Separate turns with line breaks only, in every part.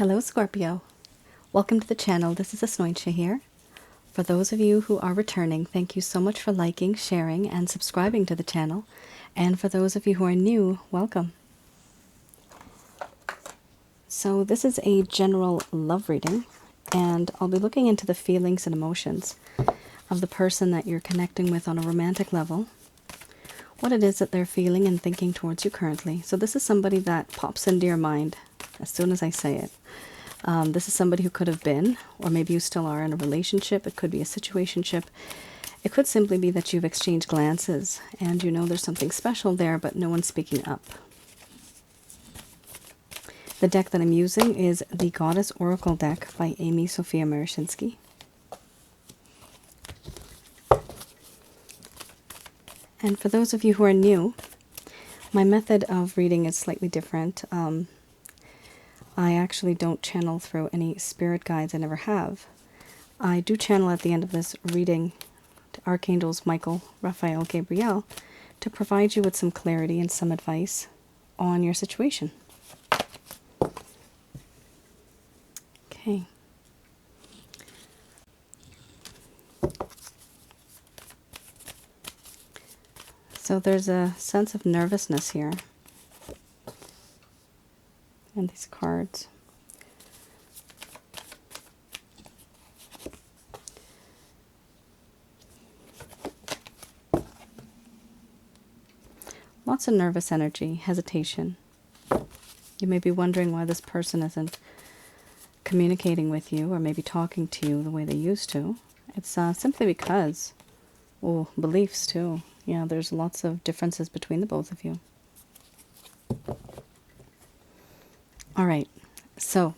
Hello Scorpio. Welcome to the channel. This is Asnointia here. For those of you who are returning, thank you so much for liking, sharing, and subscribing to the channel. And for those of you who are new, welcome. So this is a general love reading, and I'll be looking into the feelings and emotions of the person that you're connecting with on a romantic level, what it is that they're feeling and thinking towards you currently. So this is somebody that pops into your mind as soon as I say it. This is somebody who could have been, or maybe you still are in a relationship. It could be a situationship. It could simply be that you've exchanged glances and you know there's something special there, but no one's speaking up. The deck that I'm using is the Goddess Oracle deck by Amy Sophia Marashinsky. And for those of you who are new, my method of reading is slightly different. I actually don't channel through any spirit guides. I never have. I do channel at the end of this reading to Archangels Michael, Raphael, Gabriel to provide you with some clarity and some advice on your situation. Okay. So there's a sense of nervousness here in these cards. Lots of nervous energy, hesitation. You may be wondering why this person isn't communicating with you or maybe talking to you the way they used to. It's simply because, well, beliefs too. Yeah, there's lots of differences between the both of you. All right, so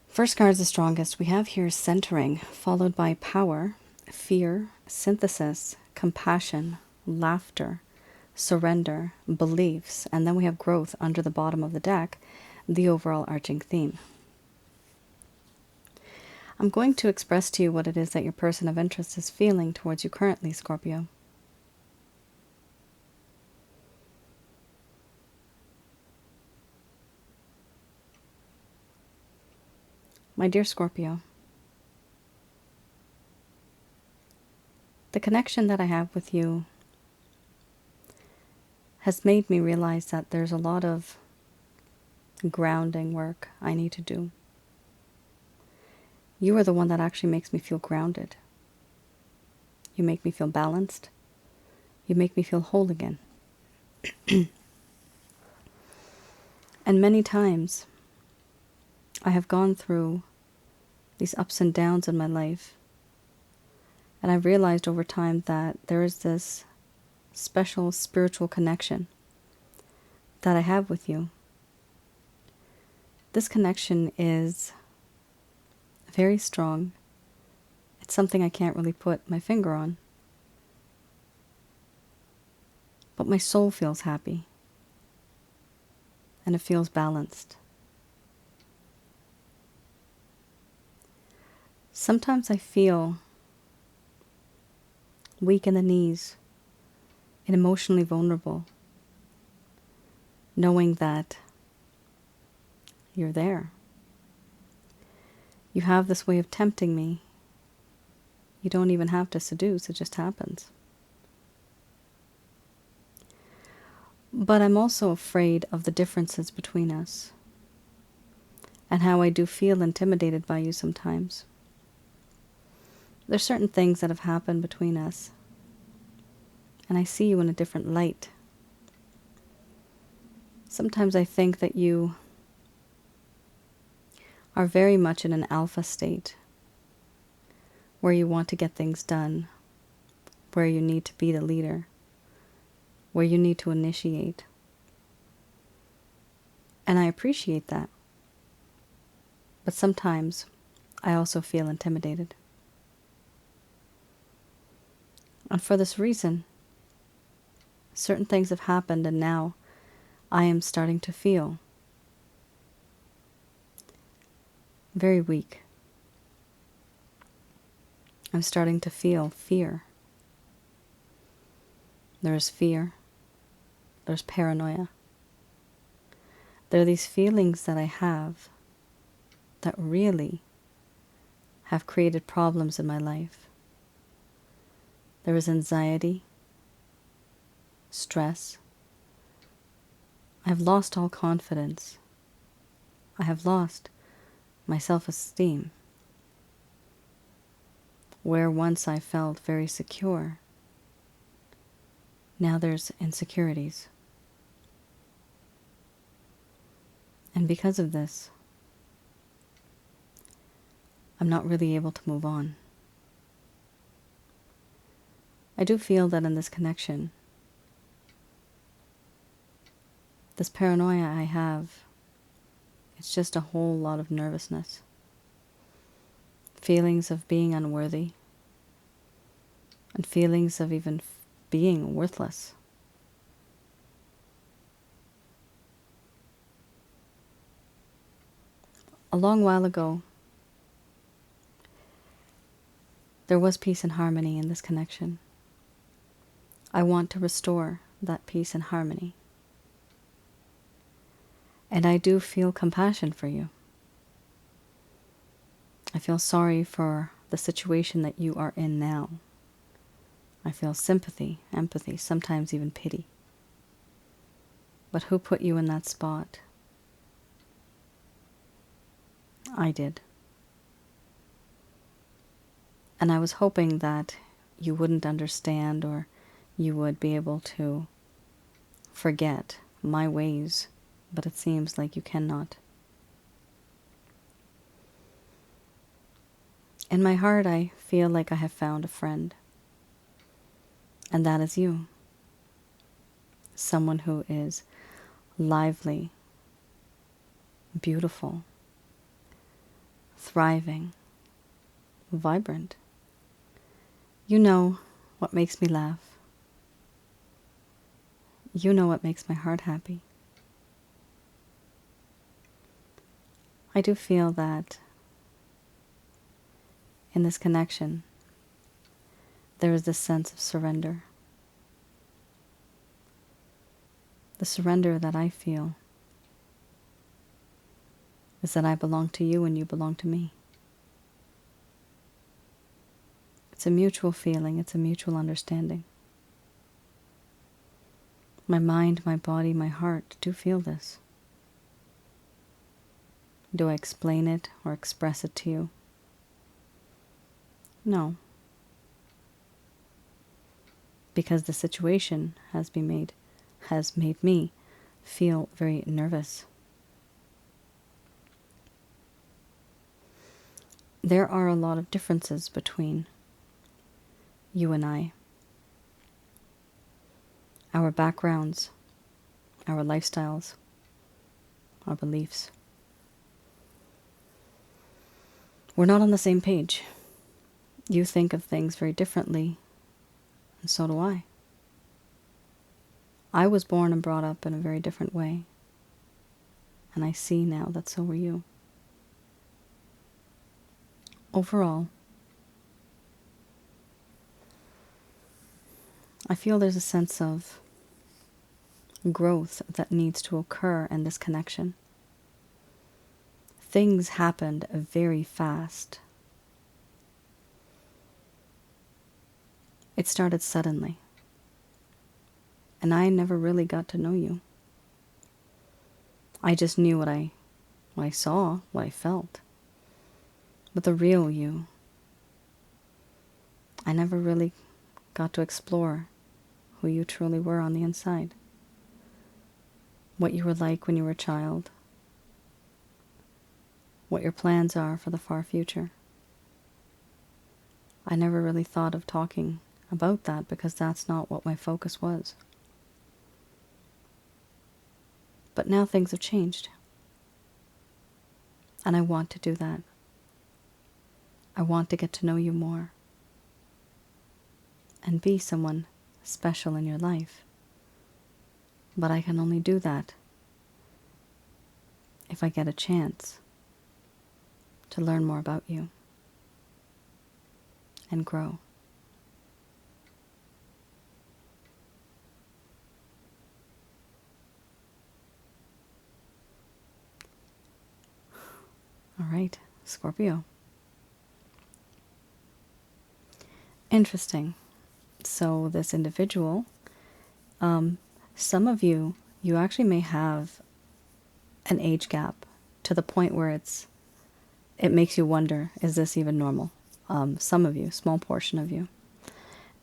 first card is the strongest. We have here centering, followed by power, fear, synthesis, compassion, laughter, surrender, beliefs, and then we have growth under the bottom of the deck, the overall arching theme. I'm going to express to you what it is that your person of interest is feeling towards you currently, Scorpio. My dear Scorpio, the connection that I have with you has made me realize that there's a lot of grounding work I need to do. You are the one that actually makes me feel grounded. You make me feel balanced. You make me feel whole again. And many times I have gone through these ups and downs in my life, and I've realized over time that there is this special spiritual connection that I have with you. This connection is very strong. It's something I can't really put my finger on. But my soul feels happy. And it feels balanced. Sometimes I feel weak in the knees and emotionally vulnerable, knowing that you're there. You have this way of tempting me. You don't even have to seduce, it just happens. But I'm also afraid of the differences between us and how I do feel intimidated by you sometimes. There's certain things that have happened between us, and I see you in a different light. Sometimes I think that you are very much in an alpha state, where you want to get things done, where you need to be the leader, where you need to initiate. And I appreciate that. But sometimes I also feel intimidated. And for this reason, certain things have happened, and now I am starting to feel very weak. I'm starting to feel fear. There's fear. There's paranoia. There are these feelings that I have that really have created problems in my life. There is anxiety, stress. I have lost all confidence. I have lost my self-esteem. Where once I felt very secure, now there's insecurities. And because of this, I'm not really able to move on. I do feel that in this connection, this paranoia I have, it's just a whole lot of nervousness. Feelings of being unworthy, and feelings of even being worthless. A long while ago, there was peace and harmony in this connection. I want to restore that peace and harmony. And I do feel compassion for you. I feel sorry for the situation that you are in now. I feel sympathy, empathy, sometimes even pity. But who put you in that spot? I did. And I was hoping that you wouldn't understand, or you would be able to forget my ways, but it seems like you cannot. In my heart, I feel like I have found a friend. And that is you. Someone who is lively, beautiful, thriving, vibrant. You know what makes me laugh. You know what makes my heart happy. I do feel that in this connection, there is this sense of surrender. The surrender that I feel is that I belong to you and you belong to me. It's a mutual feeling, it's a mutual understanding. My mind, my body, my heart do feel this. Do I explain it or express it to you? No. Because the situation has made me feel very nervous. There are a lot of differences between you and I. Our backgrounds, our lifestyles, our beliefs. We're not on the same page. You think of things very differently, and so do I. I was born and brought up in a very different way, and I see now that so were you. Overall, I feel there's a sense of growth that needs to occur in this connection. Things happened very fast. It started suddenly, and I never really got to know you. I just knew what I saw, what I felt. But the real you, I never really got to explore who you truly were on the inside. What you were like when you were a child. What your plans are for the far future. I never really thought of talking about that because that's not what my focus was. But now things have changed. And I want to do that. I want to get to know you more. And be someone special in your life. But I can only do that if I get a chance to learn more about you and grow. All right, Scorpio. Interesting. So this individual, some of you, you actually may have an age gap to the point where it makes you wonder, is this even normal? Some of you, small portion of you.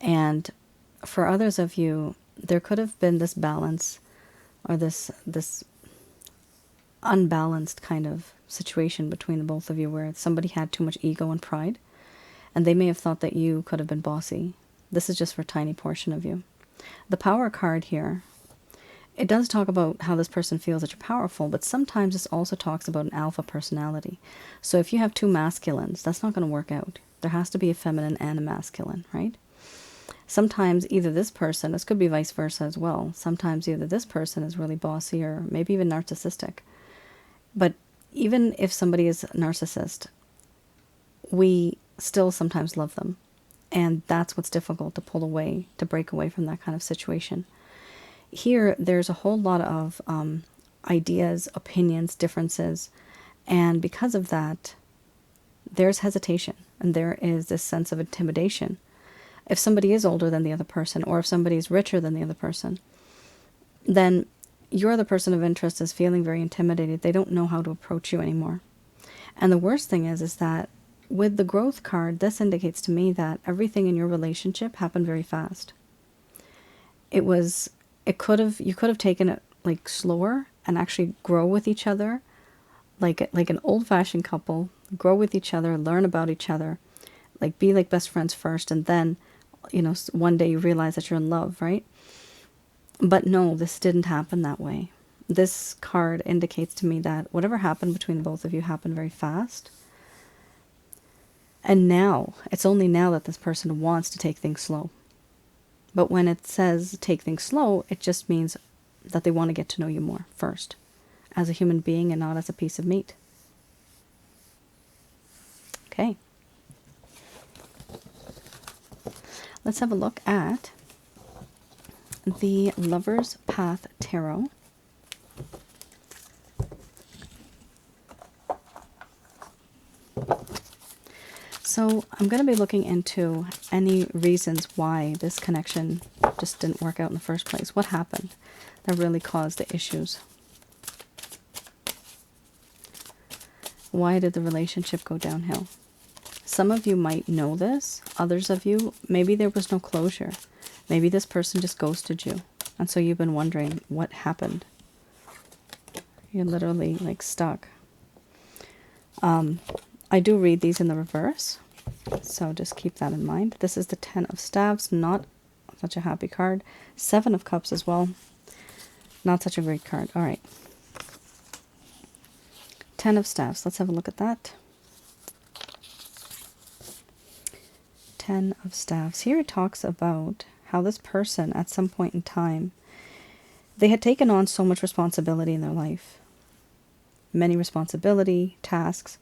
And for others of you, there could have been this balance or this unbalanced kind of situation between the both of you where somebody had too much ego and pride, and they may have thought that you could have been bossy. This is just for a tiny portion of you. The Power card here, it does talk about how this person feels that you're powerful, but sometimes this also talks about an alpha personality. So if you have two masculines, that's not going to work out. There has to be a feminine and a masculine, right? Sometimes either this person, this could be vice versa as well. Sometimes either this person is really bossy or maybe even narcissistic. But even if somebody is a narcissist, we still sometimes love them. And that's what's difficult, to pull away, to break away from that kind of situation. Here, there's a whole lot of ideas, opinions, differences. And because of that, there's hesitation. And there is this sense of intimidation. If somebody is older than the other person, or if somebody is richer than the other person, then your other person of interest is feeling very intimidated. They don't know how to approach you anymore. And the worst thing is that with the growth card, this indicates to me that everything in your relationship happened very fast. You could have taken it like slower and actually grow with each other, like an old-fashioned couple, grow with each other, learn about each other, like be like best friends first, and then, one day you realize that you're in love, right? But no, this didn't happen that way. This card indicates to me that whatever happened between both of you happened very fast. And now, it's only now that this person wants to take things slow. But when it says take things slow, it just means that they want to get to know you more first, as a human being and not as a piece of meat. Okay. Let's have a look at the Lover's Path Tarot. So I'm going to be looking into any reasons why this connection just didn't work out in the first place. What happened that really caused the issues? Why did the relationship go downhill? Some of you might know this. Others of you, maybe there was no closure. Maybe this person just ghosted you. And so you've been wondering what happened. You're literally like stuck. I do read these in the reverse, so just keep that in mind. This is the 10 of Staves, not such a happy card. 7 of Cups as well, not such a great card. All right. 10 of Staves, let's have a look at that. 10 of Staves. Here it talks about how this person, at some point in time, they had taken on so much responsibility in their life. Many responsibility, tasks.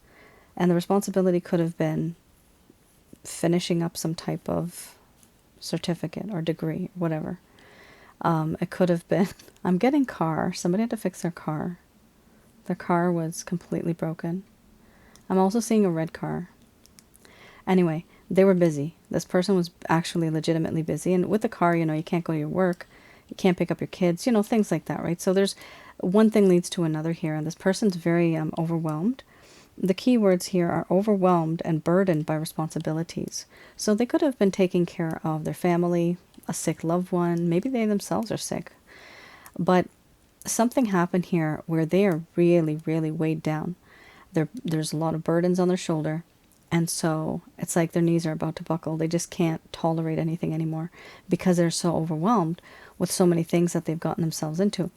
And the responsibility could have been finishing up some type of certificate or degree, whatever. It could have been, I'm getting car. Somebody had to fix their car. Their car was completely broken. I'm also seeing a red car. Anyway, they were busy. This person was actually legitimately busy. And with the car, you can't go to your work. You can't pick up your kids, things like that, right? So there's one thing leads to another here. And this person's very overwhelmed. The key words here are overwhelmed and burdened by responsibilities. So they could have been taking care of their family, a sick loved one. Maybe they themselves are sick. But something happened here where they are really, really weighed down. There's a lot of burdens on their shoulder. And so it's like their knees are about to buckle. They just can't tolerate anything anymore because they're so overwhelmed with so many things that they've gotten themselves into.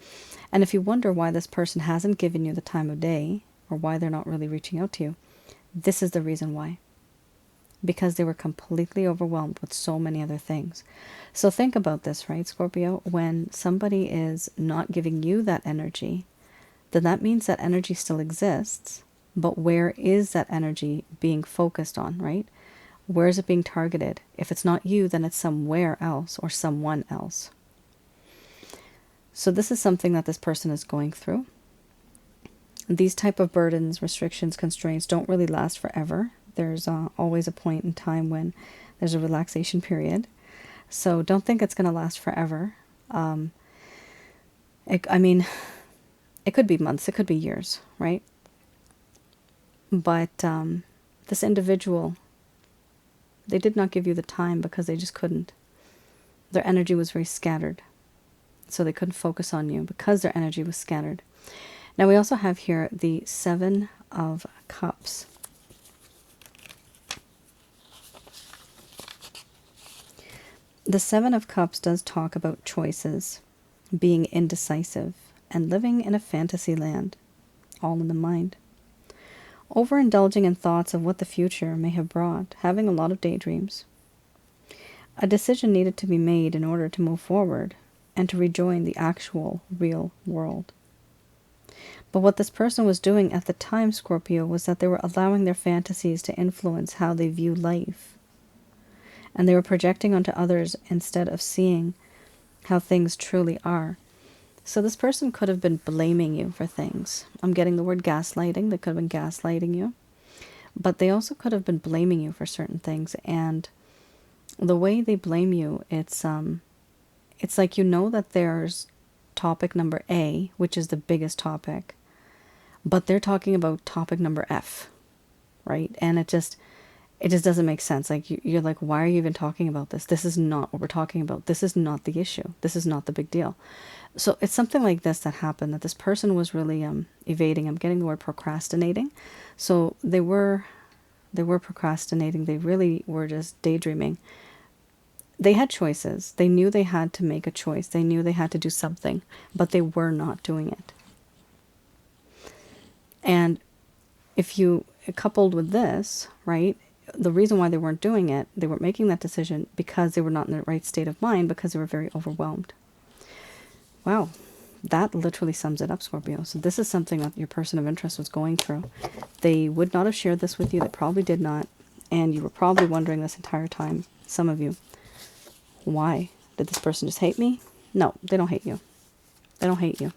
And if you wonder why this person hasn't given you the time of day, or why they're not really reaching out to you, this is the reason why. Because they were completely overwhelmed with so many other things. So think about this, right, Scorpio? When somebody is not giving you that energy, then that means that energy still exists, but where is that energy being focused on, right? Where is it being targeted? If it's not you, then it's somewhere else or someone else. So this is something that this person is going through. these type of burdens, restrictions, constraints don't really last forever. There's always a point in time when there's a relaxation period. So don't think it's going to last forever. I mean, it could be months, it could be years, right? But this individual, they did not give you the time because they just couldn't. Their energy was very scattered. So they couldn't focus on you because their energy was scattered. Now we also have here the Seven of Cups. The Seven of Cups does talk about choices, being indecisive, and living in a fantasy land, all in the mind. Overindulging in thoughts of what the future may have brought, having a lot of daydreams. A decision needed to be made in order to move forward and to rejoin the actual, real world. But what this person was doing at the time, Scorpio, was that they were allowing their fantasies to influence how they view life. And they were projecting onto others instead of seeing how things truly are. So this person could have been blaming you for things. I'm getting the word gaslighting. They could have been gaslighting you. But they also could have been blaming you for certain things. And the way they blame you, it's like you know that there's topic number A, which is the biggest topic. But they're talking about topic number F, right? And it just doesn't make sense. Like you're like, why are you even talking about this? This is not what we're talking about. This is not the issue. This is not the big deal. So it's something like this that happened, that this person was really evading. I'm getting the word procrastinating. So they were procrastinating. They really were just daydreaming. They had choices. They knew they had to make a choice. They knew they had to do something, but they were not doing it. And if you coupled with this, right, the reason why they weren't doing it, they weren't making that decision because they were not in the right state of mind, because they were very overwhelmed. Wow, that literally sums it up, Scorpio. So this is something that your person of interest was going through. They would not have shared this with you. They probably did not. And you were probably wondering this entire time, some of you, why? Did this person just hate me? No, they don't hate you. They don't hate you.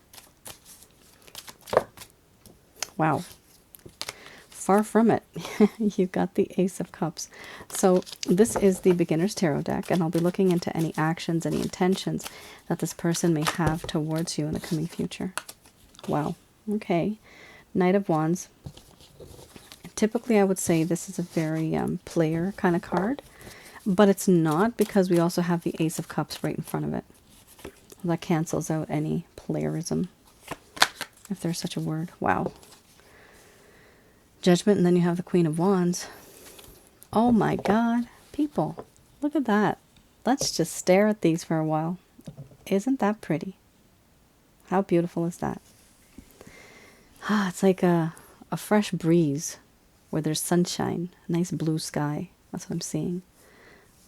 Wow. Far from it. You got the Ace of Cups. So this is the Beginner's Tarot deck, and I'll be looking into any actions, any intentions that this person may have towards you in the coming future. Wow. Okay. Knight of Wands. Typically, I would say this is a very player kind of card, but it's not, because we also have the Ace of Cups right in front of it. That cancels out any playerism, if there's such a word. Wow. Judgment, and then you have the Queen of Wands. Oh my God, people, look at that. Let's just stare at these for a while. Isn't that pretty? How beautiful is that? Ah, it's like a fresh breeze where there's sunshine, a nice blue sky. That's what I'm seeing.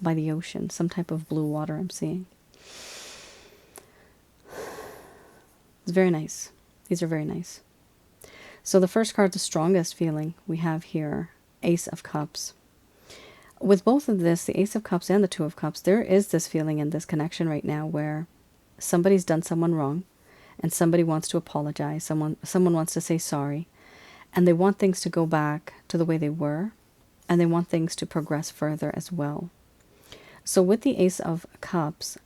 By the ocean, some type of blue water I'm seeing. It's very nice. These are very nice. So the first card, the strongest feeling we have here, Ace of Cups. With both of this, the Ace of Cups and the Two of Cups, there is this feeling in this connection right now where somebody's done someone wrong and somebody wants to apologize. Someone wants to say sorry, and they want things to go back to the way they were, and they want things to progress further as well. So with the Ace of Cups,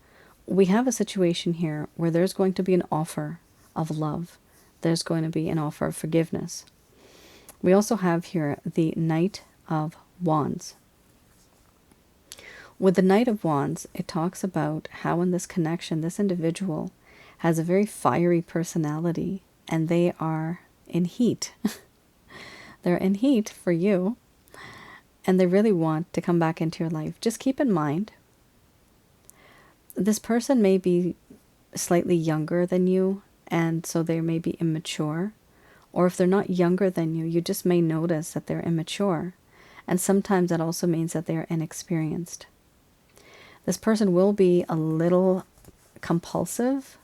we have a situation here where there's going to be an offer of love. There's going to be an offer of forgiveness. We also have here the Knight of Wands. With the Knight of Wands, it talks about how in this connection, this individual has a very fiery personality, and they are in heat. They're in heat for you, and they really want to come back into your life. Just keep in mind, this person may be slightly younger than you, and so they may be immature. Or if they're not younger than you, you just may notice that they're immature. And sometimes that also means that they are inexperienced. This person will be a little compulsive.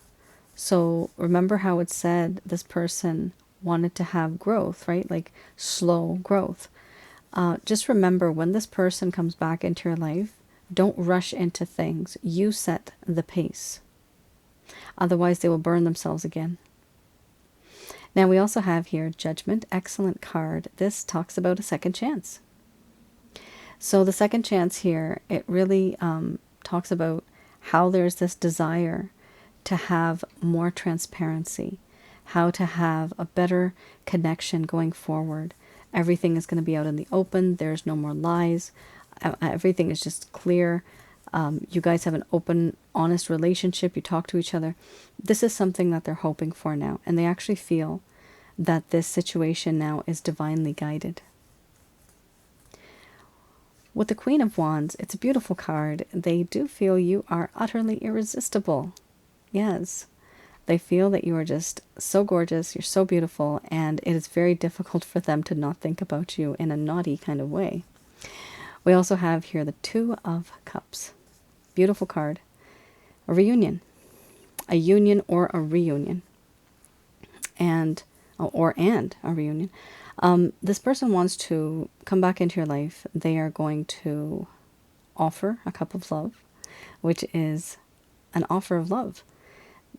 So remember how it said this person wanted to have growth, right? Like slow growth. Just remember, when this person comes back into your life, don't rush into things. You set the pace. Otherwise, they will burn themselves again. Now we also have here Judgment, excellent card. This talks about a second chance. So the second chance here, it really talks about how there's this desire to have more transparency, how to have a better connection going forward. Everything is going to be out in the open. There's no more lies. Everything is just clear. You guys have an open, honest relationship. You talk to each other. This is something that they're hoping for now. And they actually feel that this situation now is divinely guided. With the Queen of Wands, it's a beautiful card. They do feel you are utterly irresistible. Yes. They feel that you are just so gorgeous, you're so beautiful, and it is very difficult for them to not think about you in a naughty kind of way. We also have here the Two of Cups. Beautiful card. A reunion. A union or a reunion. And a reunion. This person wants to come back into your life. They are going to offer a cup of love, which is an offer of love.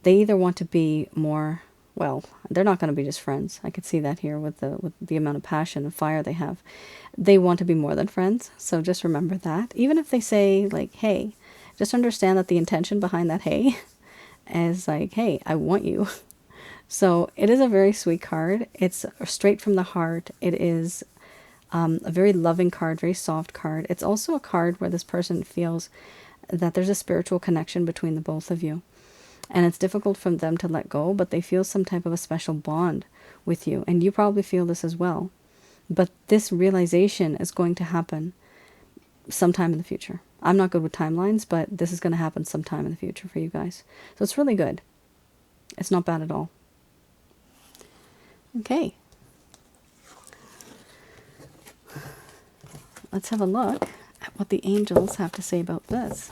They either want to be more, well, they're not going to be just friends. I could see that here with the amount of passion and fire they have. They want to be more than friends. So just remember that. Even if they say like, hey, just understand that the intention behind that hey is like, hey, I want you. So it is a very sweet card. It's straight from the heart. It is a very loving card, very soft card. It's also a card where this person feels that there's a spiritual connection between the both of you. And it's difficult for them to let go, but they feel some type of a special bond with you. And you probably feel this as well. But this realization is going to happen sometime in the future. I'm not good with timelines, but this is going to happen sometime in the future for you guys. So it's really good. It's not bad at all. Okay. Let's have a look at what the angels have to say about this.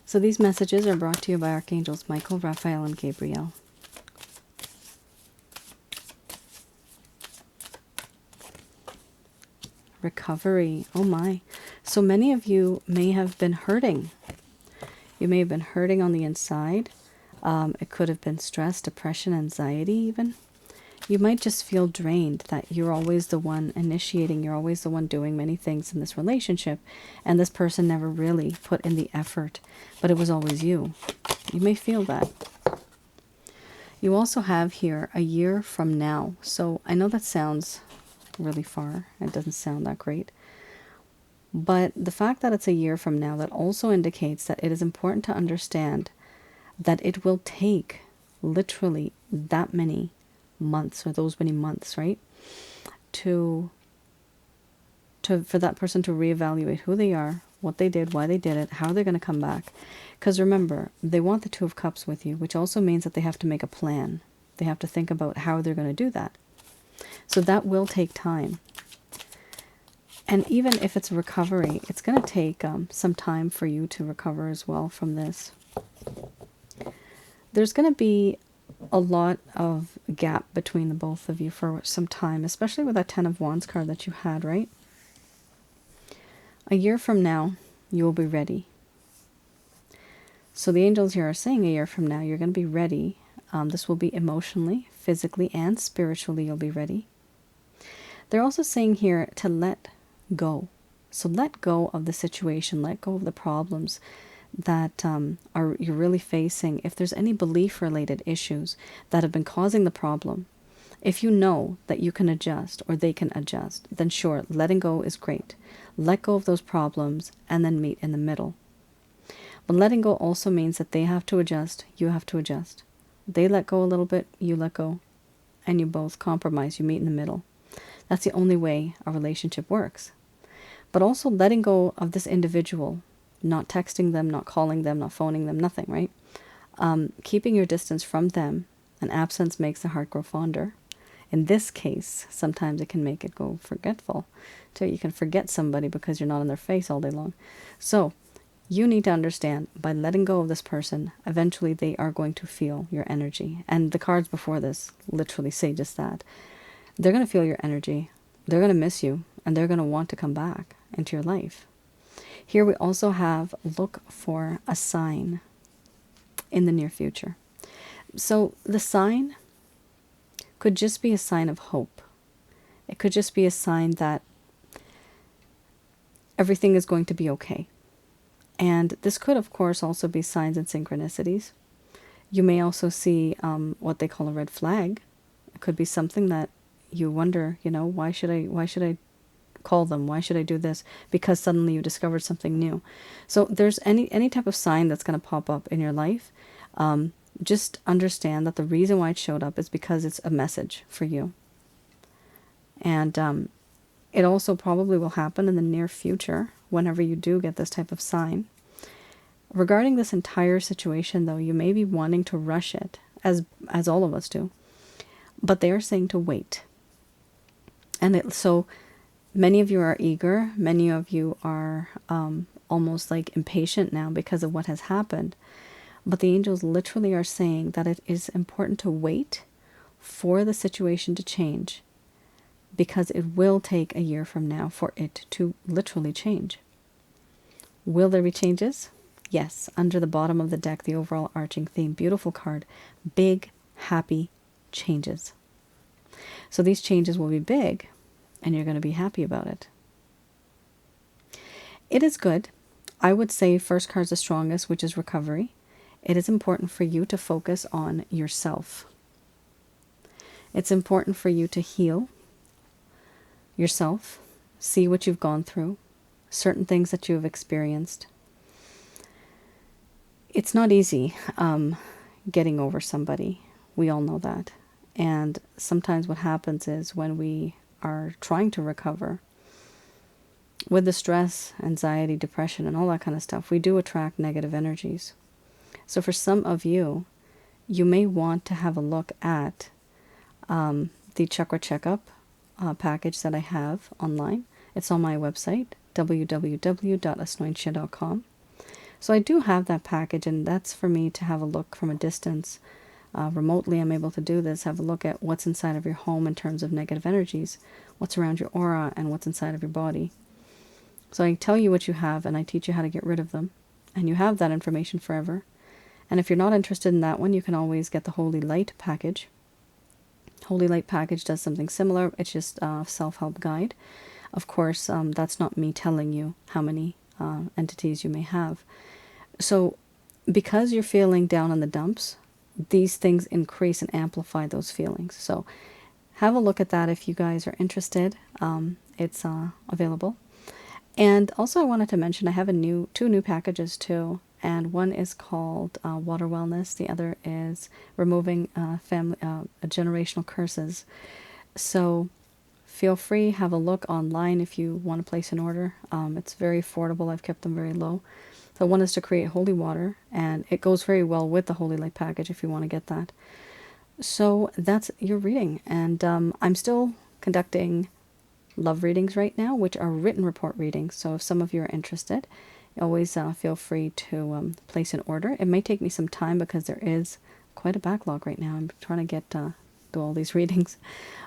So these messages are brought to you by Archangels Michael, Raphael, and Gabriel. Recovery. Oh my. So many of you may have been hurting. You may have been hurting on the inside. It could have been stress, depression, anxiety even. You might just feel drained, that you're always the one initiating, you're always the one doing many things in this relationship, and this person never really put in the effort, but it was always you. You may feel that. You also have here a year from now. So I know that sounds really far. It doesn't sound that great. But the fact that it's a year from now, that also indicates that it is important to understand that it will take literally that many months, or those many months, right? For that person to reevaluate who they are, what they did, why they did it, how they're going to come back. Because remember, they want the Two of Cups with you, which also means that they have to make a plan. They have to think about how they're going to do that. So that will take time. And even if it's a recovery, it's going to take some time for you to recover as well from this. There's going to be a lot of gap between the both of you for some time, especially with that Ten of Wands card that you had, right? A year from now, you will be ready. So the angels here are saying a year from now, you're going to be ready. This will be emotionally, physically, and spiritually, you'll be ready. They're also saying here to let go. So let go of the situation, let go of the problems that you're really facing. If there's any belief-related issues that have been causing the problem, if you know that you can adjust or they can adjust, then sure, letting go is great. Let go of those problems and then meet in the middle. But letting go also means that they have to adjust, you have to adjust. They let go a little bit, you let go, and you both compromise, you meet in the middle. That's the only way a relationship works. But also letting go of this individual, not texting them, not calling them, not phoning them, nothing, right? Keeping your distance from them. An absence makes the heart grow fonder. In this case, sometimes it can make it go forgetful. So you can forget somebody because you're not in their face all day long. So you need to understand, by letting go of this person, eventually they are going to feel your energy. And the cards before this literally say just that. They're going to feel your energy. They're going to miss you. And they're going to want to come back into your life. Here we also have look for a sign in the near future. So the sign could just be a sign of hope. It could just be a sign that everything is going to be okay. And this could, of course, also be signs and synchronicities. You may also see what they call a red flag. It could be something that you wonder, you know, why should I call them? Why should I do this? Because suddenly you discovered something new. So there's any type of sign that's going to pop up in your life. Just understand that the reason why it showed up is because it's a message for you. And it also probably will happen in the near future whenever you do get this type of sign. Regarding this entire situation, though, you may be wanting to rush it, as all of us do. But they are saying to wait. And so many of you are eager. Many of you are almost like impatient now because of what has happened. But the angels literally are saying that it is important to wait for the situation to change, because it will take a year from now for it to literally change. Will there be changes? Yes. Under the bottom of the deck, the overall arching theme, beautiful card, big, happy changes. So these changes will be big, and you're going to be happy about it. It is good. I would say first card's the strongest, which is recovery. It is important for you to focus on yourself. It's important for you to heal yourself, see what you've gone through, certain things that you have experienced. It's not easy getting over somebody. We all know that. And sometimes what happens is when we are trying to recover, with the stress, anxiety, depression, and all that kind of stuff, we do attract negative energies. So for some of you, you may want to have a look at the chakra checkup package that I have online. It's on my website, www.asnointia.com. So I do have that package, and that's for me to have a look from a distance. Remotely, I'm able to do this, have a look at what's inside of your home in terms of negative energies, what's around your aura, and what's inside of your body. So I tell you what you have, and I teach you how to get rid of them. And you have that information forever. And if you're not interested in that one, you can always get the Holy Light package. Holy Light package does something similar. It's just a self-help guide. Of course, that's not me telling you how many entities you may have. So because you're feeling down in the dumps, these things increase and amplify those feelings. So have a look at that if you guys are interested. It's available. And also I wanted to mention I have two new packages too. And one is called Water Wellness. The other is Removing Generational Curses. So feel free, have a look online if you want to place an order. It's very affordable. I've kept them very low. So one is to create holy water, and it goes very well with the Holy Light package if you want to get that. So that's your reading. And I'm still conducting love readings right now, which are written report readings. So if some of you are interested, always feel free to place an order. It may take me some time because there is quite a backlog right now. I'm trying to get do all these readings,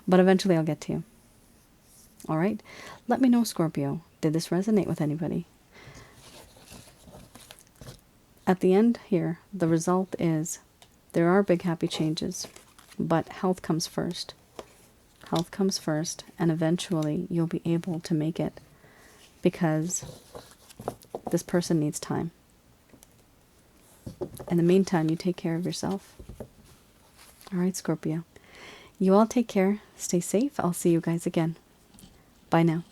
but eventually I'll get to you. All right. Let me know, Scorpio. Did this resonate with anybody? At the end here, the result is there are big happy changes, but health comes first. Health comes first, and eventually you'll be able to make it, because this person needs time. In the meantime, you take care of yourself. All right, Scorpio. You all take care. Stay safe. I'll see you guys again. Bye now.